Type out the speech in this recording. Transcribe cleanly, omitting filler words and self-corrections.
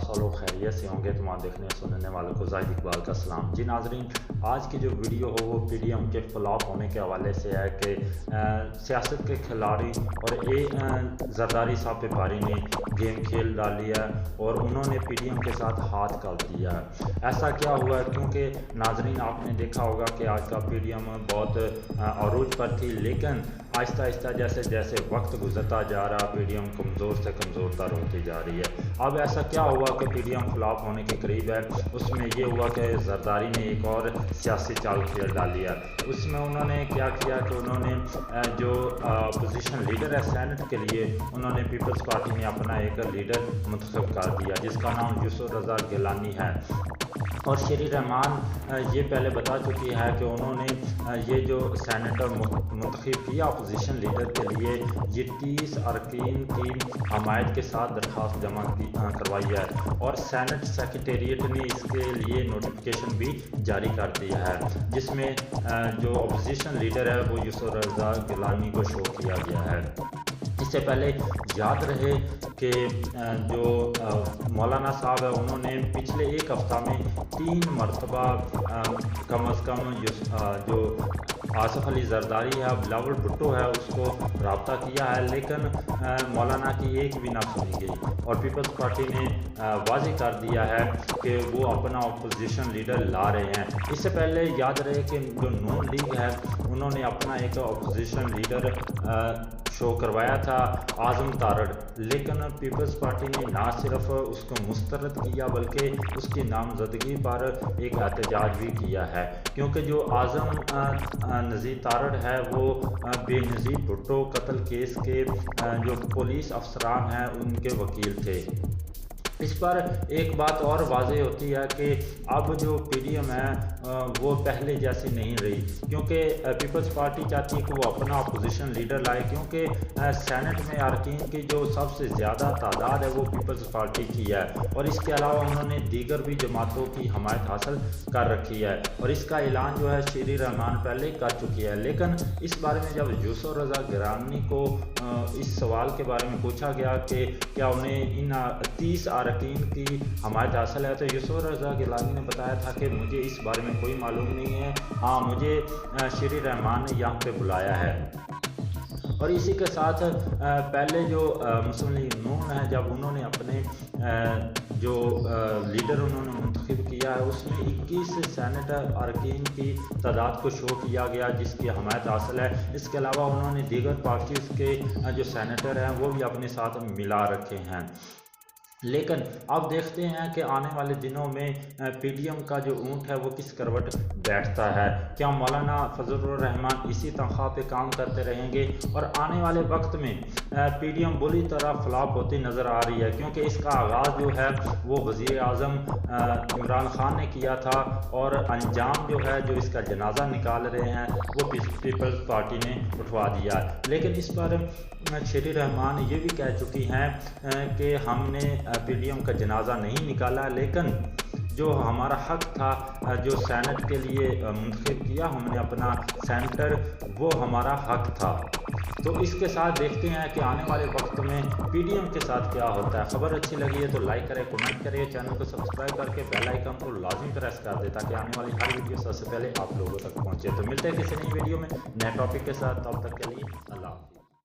लोग खैरियत से होंगे। तमाम देखने सुनने वालों को जाहिद इकबाल का सलाम। जी नाजरीन, आज की जो वीडियो हो वो पीडीएम के फ्लॉप होने के हवाले से है कि सियासत के खिलाड़ी और जरदारी साहब व्यापारी ने गेम खेल डाली है और उन्होंने पीडीएम के साथ हाथ कर दिया है। ऐसा क्या हुआ है? क्योंकि नाजरीन आपने देखा होगा कि आज का पीडीएम बहुत अरूज पर थी, लेकिन आहिस्ता आहिस्ता जैसे जैसे वक्त गुजरता जा रहा पीडीएम कमज़ोर से कमज़ोर तर होती जा रही है। अब ऐसा क्या हुआ कि पीडीएम फ्लॉप होने के करीब है? उसमें ये हुआ कि जरदारी ने एक और सियासी चाल खेल डाली है। उसमें उन्होंने क्या किया कि उन्होंने जो अपोजिशन लीडर है सेनेट के लिए, उन्होंने पीपल्स पार्टी में अपना एक लीडर मुंतखब कर दिया जिसका नाम यूसुफ रज़ा गिलानी है। और शरी रहमान ये पहले बता चुकी है कि उन्होंने ये जो सेनेटर मुंतखब किया अपोजिशन लीडर के लिए, ये 30 अरकान की हमायत के साथ दरख्वास्त जमा करवाई है और सेनेट सेक्रेटेरिएट ने इसके लिए नोटिफिकेशन भी जारी कर दिया है, जिसमें जो अपोजिशन लीडर है वो यूसुफ रज़ा गिलानी को शो किया गया है। इससे पहले याद रहे कि जो मौलाना साहब है उन्होंने पिछले एक हफ्ता में 3 मरतबा कम अज़ कम जो आसिफ अली जरदारी है, बिलावल भुट्टो है, उसको रब्ता किया है, लेकिन मौलाना की एक भी ना सुनी गई और पीपल्स पार्टी ने वाज़ेह कर दिया है कि वो अपना अपोजिशन लीडर ला रहे हैं। इससे पहले याद रहे कि जो नून लीग है उन्होंने अपना एक अपोजिशन लीडर शो करवाया था आज़म तारड़, लेकिन पीपल्स पार्टी ने ना सिर्फ उसको मुस्तरद किया बल्कि उसकी नामजदगी पर एक एहतजाज भी किया है, क्योंकि जो आज़म नज़ीर तारड़ है वो बेनज़ीर भुट्टो कत्ल केस के जो पुलिस अफसरान हैं उनके वकील थे। इस पर एक बात और वाज़ेह होती है कि अब जो पीडीएम है वो पहले जैसी नहीं रही, क्योंकि पीपल्स पार्टी चाहती है कि वो अपना अपोजिशन लीडर लाए, क्योंकि सेनेट में अरकान की जो सबसे ज़्यादा तादाद है वो पीपल्स पार्टी की है और इसके अलावा उन्होंने दीगर भी जमातों की हमायत हासिल कर रखी है और इसका ऐलान जो है शरी रहमान पहले कर चुकी है। लेकिन इस बारे में जब यूसुफ रज़ा गिलानी को इस सवाल के बारे में पूछा गया कि क्या उन्हें इन 30 अरकान की हमायत हासिल है, तो यूसुफ रज़ा गिलानी ने बताया था कि मुझे इस बारे में कोई मालूम नहीं है, हाँ मुझे शरी रहमान ने यहाँ पे बुलाया है। और इसी के साथ पहले जो मुस्लिम लीग नून है, जब उन्होंने अपने जो लीडर उन्होंने मुंतखब किया है उसमें 21 सेनेटर अरकान की तादाद को शो किया गया जिसकी हमायत हासिल है। इसके अलावा उन्होंने दीगर पार्टीज़ के जो सेनेटर हैं वो भी अपने साथ मिला रखे हैं। लेकिन अब देखते हैं कि आने वाले दिनों में पीडीएम का जो ऊँट है वो किस करवट बैठता है। क्या मौलाना फजलुर रहमान इसी तनख्वाह पे काम करते रहेंगे? और आने वाले वक्त में पीडीएम बुरी तरह फ्लॉप होती नज़र आ रही है, क्योंकि इसका आगाज़ जो है वो वज़ीर आज़म इमरान खान ने किया था और अंजाम जो है जो इसका जनाजा निकाल रहे हैं वो पीपल्स पार्टी ने उठवा दिया। लेकिन इस पर शरी रहमान ये भी कह चुकी हैं कि हमने पीडीएम का जनाजा नहीं निकाला, लेकिन जो हमारा हक था जो सेनेट के लिए मुंतखब किया हमने अपना सेनेटर, वो हमारा हक था। तो इसके साथ देखते हैं कि आने वाले वक्त में पीडीएम के साथ क्या होता है। खबर अच्छी लगी है तो लाइक करें, कमेंट करें, चैनल को सब्सक्राइब करके बेल आइकन को लाजिम प्रेस कर दें ताकि आने वाली हर वीडियो सबसे पहले आप लोगों तक पहुंचे। तो मिलते हैं किसी नई वीडियो में नए टॉपिक के साथ, तब तक के लिए अल्लाह हाफ़िज़।